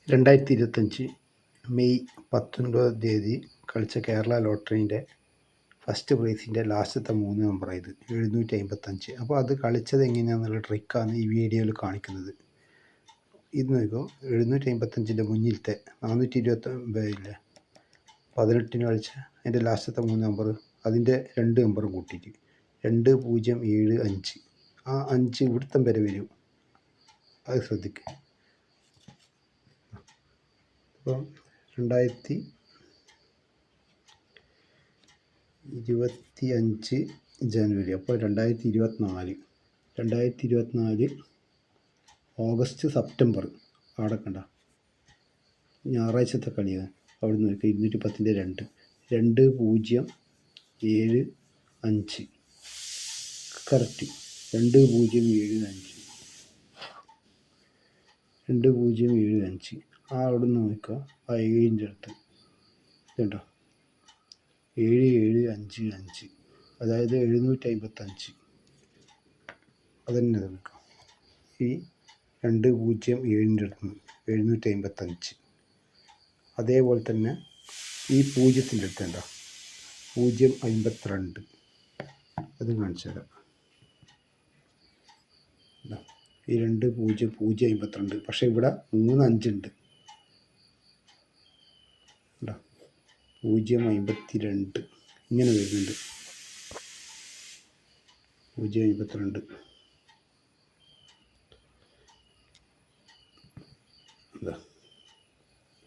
2025 May 19 കളിച്ച Kerala ലോട്ടറീൻ്റെ first പ്രൈസിൻ്റെ ലാസ്റ്റത്തെ 3 നമ്പറാണ് ഇത് 755. അപ്പോൾ അത് കളിച്ചത് എങ്ങനെയാണെന്നുള്ള ട്രിക്കാണ് ഈ വീഡിയോയിൽ കാണിക്കുന്നത്. ഇത് നോക്കൂ, 755ൻ്റെ മുന്നിലത്തെ 429 ഇല്ലേ, 18 കളിച്ച അതിൻ്റെ ലാസ്റ്റത്തെ 3 നമ്പർ, അതിൻ്റെ 2 നമ്പറും കൂട്ടിയിട്ട് 2075. ആ 5 ഇവിടുത്തെ വരെ വരും, അത് ശ്രദ്ധിക്കുക. അപ്പോൾ 2025 ജനുവരി, അപ്പോൾ 2024 ഓഗസ്റ്റ് സെപ്റ്റംബർ, അവിടെ കണ്ട ഞായറാഴ്ചത്തെ കളിയാണ്. അവിടെ നിന്ന് നോക്കുക, 210ൻ്റെ 2075 കറക്റ്റ് 2075. ആ അവിടെ നിന്ന് നോക്കുക, ആ 7ൻ്റെ അടുത്ത് കേട്ടോ, 7755, അതായത് 755. അതന്നെ നോക്കുക, ഈ 207ൻ്റെ അടുത്ത് 755. അതേപോലെ തന്നെ ഈ 0ത്തിൻ്റെ അടുത്ത് ഉണ്ടോ, 052, അത് കാണിച്ചു തരാം. ഈ 20052, പക്ഷേ ഇവിടെ 35 ഉണ്ട്. 052 ഇങ്ങനെ വരുന്നുണ്ട്, 052.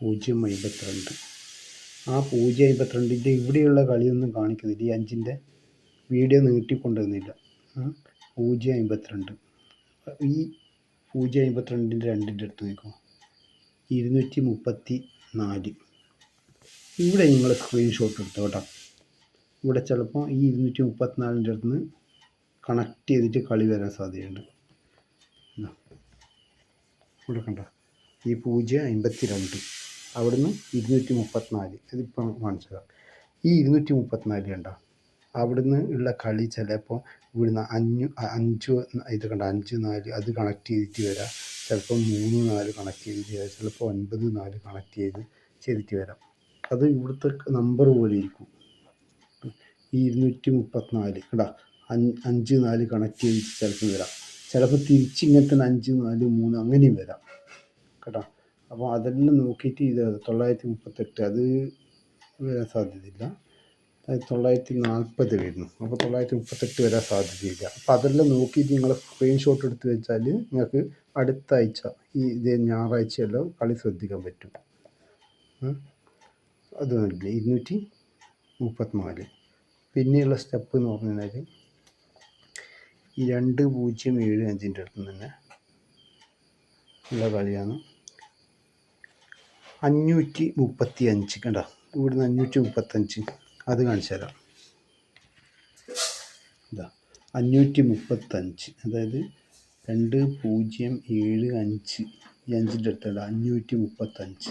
052. ആ 052ൻ്റെ ഇവിടെയുള്ള കളിയൊന്നും കാണിക്കുന്നില്ല. ഈ 5ൻ്റെ വീഡിയോ നീട്ടിക്കൊണ്ടുവന്നില്ല. 052, ഈ 052ൻ്റെ 2ൻ്റെ അടുത്ത് നോക്കുക, 234. ഇവിടെ നിങ്ങൾ സ്ക്രീൻഷോട്ട് എടുത്തോ കേട്ടോ. ഇവിടെ ചിലപ്പോൾ ഈ 234ൻ്റെ അടുത്ത് നിന്ന് കണക്ട് ചെയ്തിട്ട് കളി വരാൻ സാധ്യതയുണ്ട്. ഇവിടെ കണ്ട ഈ 052, അവിടുന്ന് 234, ഇതിപ്പോൾ കാണിച്ചതാണ്. ഈ 234 കണ്ട, അവിടുന്ന് ഉള്ള കളി ചിലപ്പോൾ ഇവിടുന്ന് 5 ഇത് കണ്ട 5-4 അത് കണക്ട് ചെയ്തിട്ട് വരാം. ചിലപ്പോൾ 3-4 കണക്ട് ചെയ്തിട്ട് വരാം. ചിലപ്പോൾ 9-4 കണക്ട് ചെയ്തിട്ട് വരാം. അത് ഇവിടുത്തെ നമ്പർ പോലെ ഇരിക്കും. ഈ 234 കേട്ടോ, 5-4 കണക്ട് ചെയ്തിട്ട് ചിലപ്പോൾ വരാം. ചിലപ്പോൾ തിരിച്ച് ഇങ്ങനത്തെ 5-4-3 അങ്ങനെയും വരാം കേട്ടോ. അപ്പോൾ അതെല്ലാം നോക്കിയിട്ട് ഇത് 938 അത് വരാൻ സാധ്യതയില്ല. 940 വരുന്നു, അപ്പോൾ 938 വരാൻ സാധ്യതയില്ല. അപ്പോൾ അതെല്ലാം നോക്കിയിട്ട് നിങ്ങൾ സ്ക്രീൻഷോട്ട് എടുത്ത് വെച്ചാൽ നിങ്ങൾക്ക് അടുത്ത ആഴ്ച ഈ ഇതേ ഞായറാഴ്ചയെല്ലാം കളി ശ്രദ്ധിക്കാൻ പറ്റും. അത് കണ്ടില്ലേ 234. പിന്നെയുള്ള സ്റ്റെപ്പ് എന്ന് പറഞ്ഞു കഴിഞ്ഞാൽ ഈ 2075ൻ്റെ അടുത്ത് തന്നെ ഉള്ള കളിയാണ് 535 കണ്ടോ, ഇവിടുന്ന് 535 അത് കാണിച്ചു തരാം. ഇതാ 535, അതായത് 2075 ഈ 5ൻ്റെ അടുത്തുള്ള 535.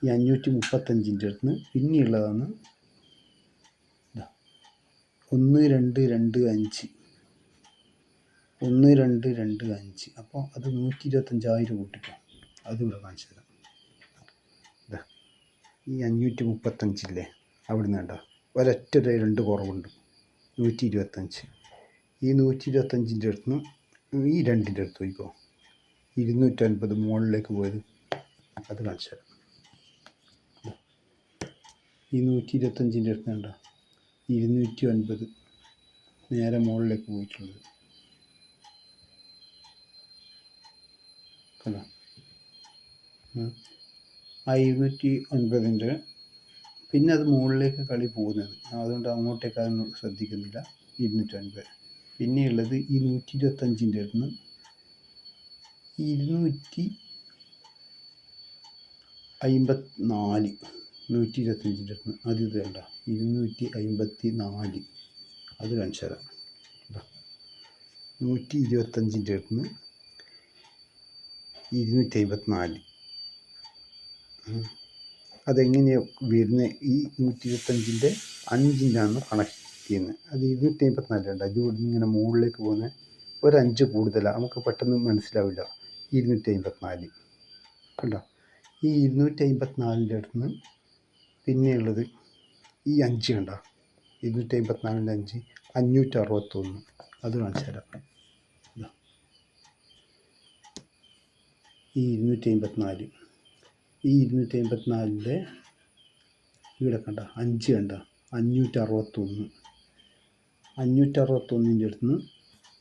ഈ 535ൻ്റെ അടുത്ത് പിന്നെയുള്ളതാണ് 1225, 1225. അപ്പോൾ അത് 125,000 കൂട്ടിക്കും, അതിവിടെ കാണിച്ചു തരാം. ഈ 535 അവിടുന്ന് വേണ്ട ഒരൊറ്റ 2 കുറവുണ്ട്, 125. ഈ 125ൻ്റെ അടുത്ത് നിന്ന് ഈ 2ൻ്റെ അടുത്ത് പോയിക്കോ, 250 മുകളിലേക്ക് പോയത്, അത് കാണിച്ചു തരാം. ഈ 125ൻ്റെ അടുത്ത് വേണ്ട 209 നേരെ മുകളിലേക്ക് പോയിട്ടുള്ളത് കണ്ടോ. ആ 209ൻ്റെ പിന്നെ അത് മുകളിലേക്ക് കളി പോകുന്നത്, അതുകൊണ്ട് അങ്ങോട്ടേക്ക് അതൊന്നും ശ്രദ്ധിക്കുന്നില്ല. 209. പിന്നെയുള്ളത് ഈ 125ൻ്റെ അടുത്ത് നിന്ന് 254, 125ൻ്റെ അടുത്ത് അത് ഇത് വേണ്ട 254, അത് കാണിച്ചു തരാം. 125ൻ്റെ അടുത്ത് നിന്ന് 254. അതെങ്ങനെയാണ് വരുന്നത്? ഈ 125ൻ്റെ 5ൻ്റെയാണ് കണക്ട് ചെയ്യുന്നത്. അത് 254 ഉണ്ട്. അത് ഇവിടുന്ന് ഇങ്ങനെ മുകളിലേക്ക് പോകുന്ന ഒരു 5 കൂടുതലാണ്, നമുക്ക് പെട്ടെന്ന് മനസ്സിലാവില്ല. 254 കണ്ടോ. ഈ 254 അടുത്ത് നിന്ന് പിന്നെയുള്ളത് ഈ 5 കണ്ട 254 5 561 അത് കാണിച്ചു തരാം. ഈ 254 ഇവിടെ കണ്ട 5 കണ്ട 561 561 അടുത്ത് നിന്ന്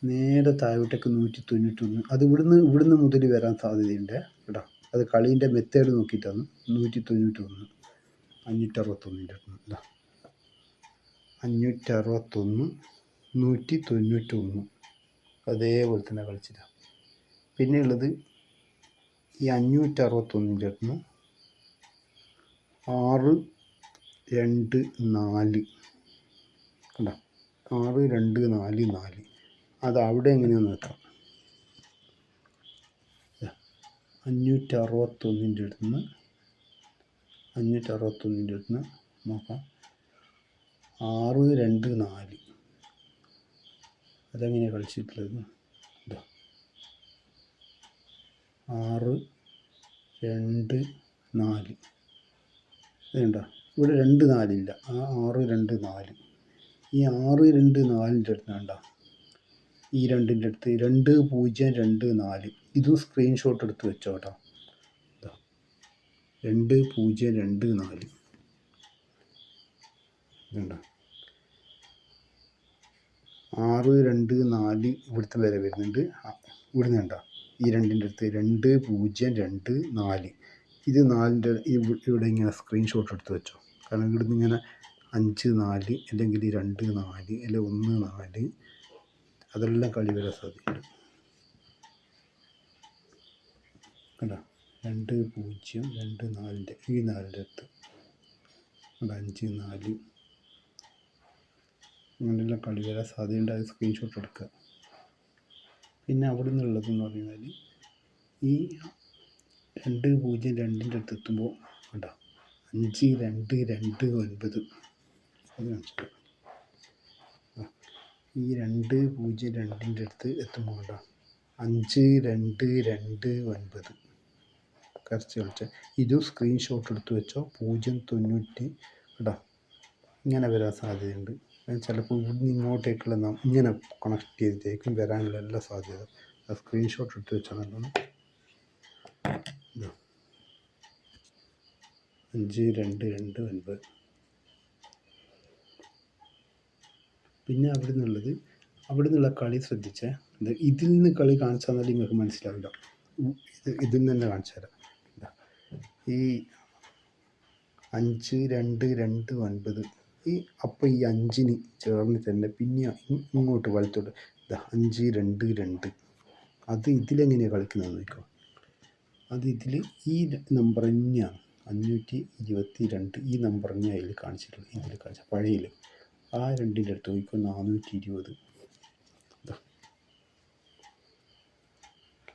നേരെ താഴോട്ടേക്ക് 191 അത് ഇവിടുന്ന് മുതൽ വരാൻ സാധ്യതയുണ്ട് കേട്ടോ. അത് കളീൻ്റെ മെത്തേഡ് നോക്കിയിട്ടാണ് 191 561 അടുത്ത് നിന്ന് 561 191 അതേപോലെ തന്നെ കളിച്ചില്ല. പിന്നെയുള്ളത് ഈ 561 അടുത്ത് നിന്ന് 6 2 4 കണ്ടോ 6 2 4 4 അത് അവിടെ എങ്ങനെയാണെന്ന് വെക്കാം. 561 അടുത്ത് നിന്ന് 561 അടുത്ത് നിന്ന് നോക്കാം 6 2 4 അതെങ്ങനെയാണ് കളിച്ചിട്ടുള്ളത്. 6 2 4 ഇതുണ്ടോ ഇവിടെ 2 4 ഇല്ല. ആ 6 2 4 ഈ 6 2 4 അടുത്ത് വേണ്ട ഈ 2 അടുത്ത് 2 0 2 4 ഇതും സ്ക്രീൻഷോട്ട് എടുത്ത് വെച്ചോ കേട്ടോ. 2 0 2 4 ഇതുണ്ടോ 6 2 4 ഇവിടുത്തെ വരെ വരുന്നുണ്ട്. ഇവിടുന്ന് ഉണ്ടോ ഈ 2 അടുത്ത് 2 0 2 4 ഇത് 4 ഇവിടെ ഇങ്ങനെ സ്ക്രീൻഷോട്ട് എടുത്ത് വെച്ചോ. കാരണം ഇവിടുന്ന് ഇങ്ങനെ 5 4 അല്ലെങ്കിൽ 2 4 അല്ലെങ്കിൽ 1 4 അതെല്ലാം കളി വരാൻ സാധ്യതയുണ്ട് കണ്ടോ. 2 0 2 4 ഈ 4 അടുത്ത് 5 4 അങ്ങനെയെല്ലാം കളി വരാൻ സാധ്യതയുണ്ട്. അത് സ്ക്രീൻഷോട്ട് എടുക്കുക. പിന്നെ അവിടെ നിന്നുള്ളതെന്ന് പറഞ്ഞാൽ ഈ 2 0 2 അടുത്ത് എത്തുമ്പോൾ കണ്ടോ 5 2 2 9 അത് കാണിച്ചു. ഈ 2 0 2 അടുത്ത് എത്തുമ്പോൾ കണ്ടോ 5 2 2 9 കരച്ച് കളിച്ച ഇതും സ്ക്രീൻഷോട്ട് എടുത്ത് വെച്ചോ. 0 കേട്ടോ ഇങ്ങനെ വരാൻ സാധ്യതയുണ്ട്. ചിലപ്പോൾ ഇവിടുന്ന് ഇങ്ങോട്ടേക്കുള്ള ഇങ്ങനെ കണക്ട് ചെയ്തിട്ടേക്കും വരാനുള്ള എല്ലാ സാധ്യത. സ്ക്രീൻഷോട്ട് എടുത്ത് വെച്ചാൽ നല്ലോണം. 5 2 2 9 പിന്നെ അവിടെ നിന്നുള്ള കളി ശ്രദ്ധിച്ചേ. ഇതിൽ നിന്ന് കളി കാണിച്ചാൽ നിങ്ങൾക്ക് മനസ്സിലാവില്ല. ഇതിൽ നിന്ന് തന്നെ കാണിച്ചു തരാം. ഈ 5 2 2 9 ഈ അപ്പോൾ ഈ 5 ചേർന്ന് തന്നെ പിന്നെ ഇങ്ങോട്ട് വലത്തോട്ട് 5 2 2 അത് ഇതിലെങ്ങനെയാണ് കളിക്കുന്നതെന്ന് നോക്കാം. അത് ഇതിൽ ഈ നമ്പർ തന്നെയാണ് 522 ഈ നമ്പർ തന്നെ അതിൽ കാണിച്ചിട്ടുള്ളത്. ഇതിൽ കാണിച്ച പഴയയിൽ ആ 2 അടുത്ത് നോക്കിക്കോ 420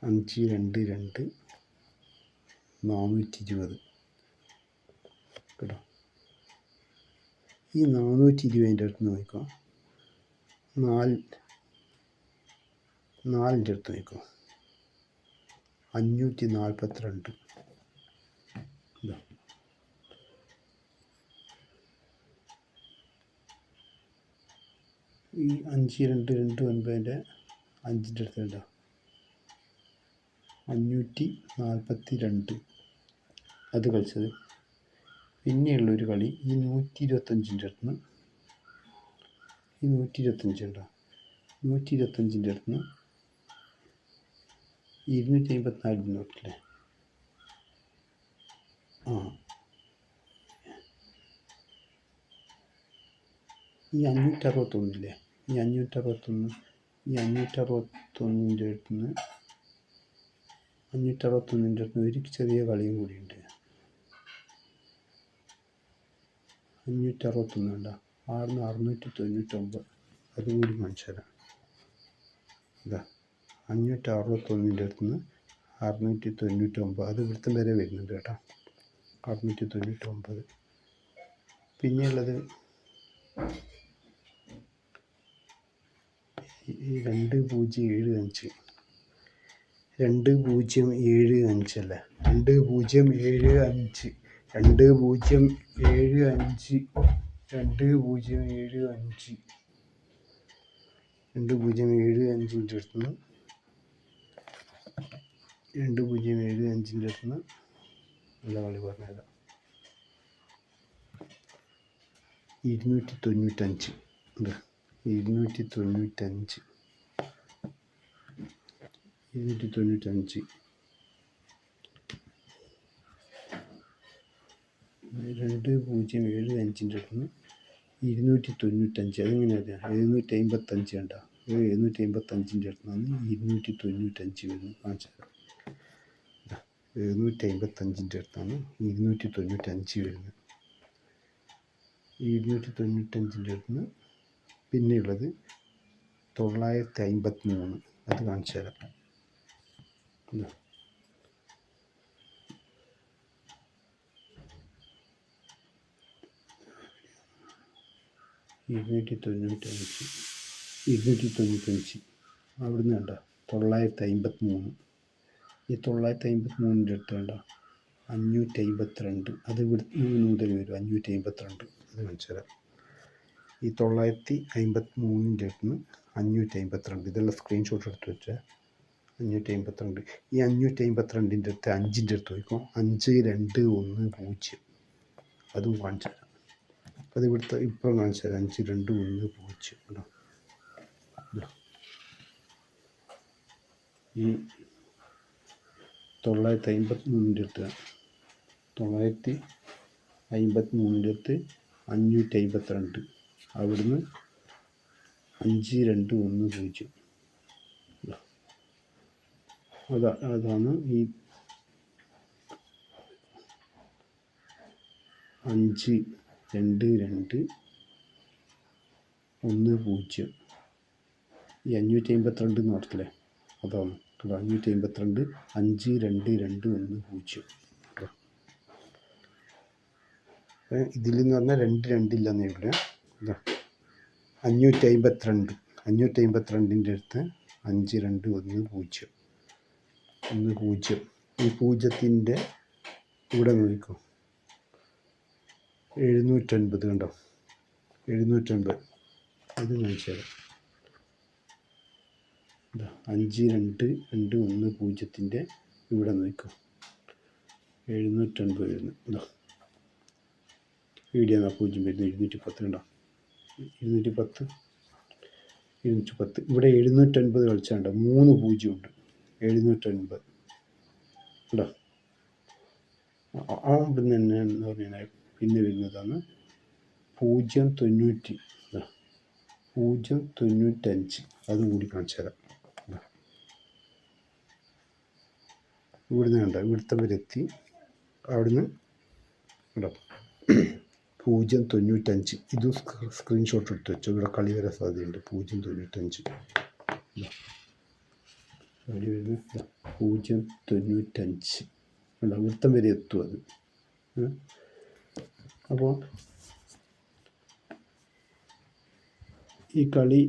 5 2 2 420 കേട്ടോ. ഈ 420 അടുത്ത് നോക്കിക്കോ 4 അടുത്ത് നോക്കിക്കോ 542 ഈ 5 2 2 9 5 അടുത്തുണ്ടോ 542 അത് കളിച്ചത്. പിന്നെയുള്ളൊരു കളി ഈ 125 അടുത്ത് നിന്ന് ഈ 125 ഉണ്ടോ 125 അടുത്ത് നിന്ന് 254 നോക്കില്ലേ. ഈ 561 ഇല്ലേ ഈ 561 ഈ 561 അടുത്ത് നിന്ന് 561 അടുത്ത് ഒരു ചെറിയ കളിയും കൂടിയുണ്ട്. 561 ഉണ്ടോ 699 അതുകൂടി കാണിച്ചു തരാം. 561 അടുത്ത് നിന്ന് 699 അത് ഇവിടുത്തെ വരെ വരുന്നുണ്ട് കേട്ടോ 699. പിന്നെയുള്ളത് ഈ 2075 2075 അല്ലേ? 2075 2075 2075 2075ൻ്റെ അടുത്തുനിന്ന് 2075ൻ്റെ അടുത്തുനിന്ന് നല്ല കളി പറഞ്ഞുതരാം. 295 ഉണ്ട്. 295 295 2075ൻ്റെ അടുത്തുനിന്ന് 295 അതെങ്ങനെയാണ്? 755 കണ്ടോ? 755ൻ്റെ അടുത്തുനിന്ന് 295 വരുന്നു. കാണിച്ചു തരാം. 755ൻ്റെ അടുത്താണ് 295 വരുന്നത്. 295ൻ്റെ അടുത്തുനിന്ന് പിന്നെയുള്ളത് 953. അത് കാണിച്ചു തരാം. 295 അവിടുന്ന് വേണ്ട 953. ഈ 953ൻ്റെ അടുത്ത് വേണ്ട 552. അത് മുതൽ വരും 552. അത് കാണിച്ചു തരാം. ഈ 953ൻ്റെ അടുത്തുനിന്ന് 552. ഇതെല്ലാം സ്ക്രീൻഷോട്ട് എടുത്ത് വെച്ചാൽ 552. ഈ 552ൻ്റെ അടുത്ത് 5ൻ്റെ അടുത്ത് നോക്കും. 5210. അതും കാണിച്ചു തരാം. അത് ഇവിടുത്തെ ഇപ്പം കാണിച്ചു തരാം. 5210 കേട്ടോ. ഈ 953ൻ്റെ അടുത്ത് 953ൻ്റെ അടുത്ത് 552. അവിടുന്ന് 5210. അതാണ് ഈ 52210. ഈ 552 എന്ന് പറഞ്ഞില്ലേ, അതാണ് 552 52210. ഇതിലെന്ന് പറഞ്ഞാൽ 2 ഇല്ലെന്നേ ഉള്ളൂ. 552 552ൻ്റെ അടുത്ത് 5210. ഈ 0ത്തിൻ്റെ ഇവിടെ നോക്കും. 750 കണ്ടോ? 750. ഇത് കാണിച്ചു തരാം. 52210ൻ്റെ ഇവിടെ നോക്കും. 750 വരുന്നു. ഇതാ വീഡിയോ 0 വരുന്നു. 210 കണ്ടോ? 210. ഇവിടെ 750 കളിച്ചാണ്ട് 3 0 ഉണ്ട്. 750 കേട്ടോ. ഇവിടുന്ന് തന്നെ എന്ന് പറഞ്ഞാൽ പിന്നെ വരുന്നതാണ് 090. 095. അതും കൂടി കാണിച്ചു തരാം. ഇവിടുന്ന് കണ്ട ഇവിടുത്തെ വരെ എത്തി. അവിടുന്ന് കേട്ടോ 095. ഇത് സ്ക്രീൻഷോട്ട് എടുത്ത് വെച്ചോ. ഇവിടെ കളി വരാൻ സാധ്യതയുണ്ട്. 095 കളി വരുന്നത് 095 കണ്ടോ. വൃത്തം വരെ എത്തും അത്. അപ്പോൾ ഈ കളി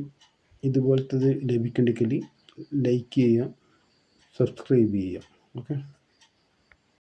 ഇതുപോലത്തത് ലഭിക്കണമെങ്കിൽ ലൈക്ക് ചെയ്യുക, സബ്സ്ക്രൈബ് ചെയ്യുക. ഓക്കെ.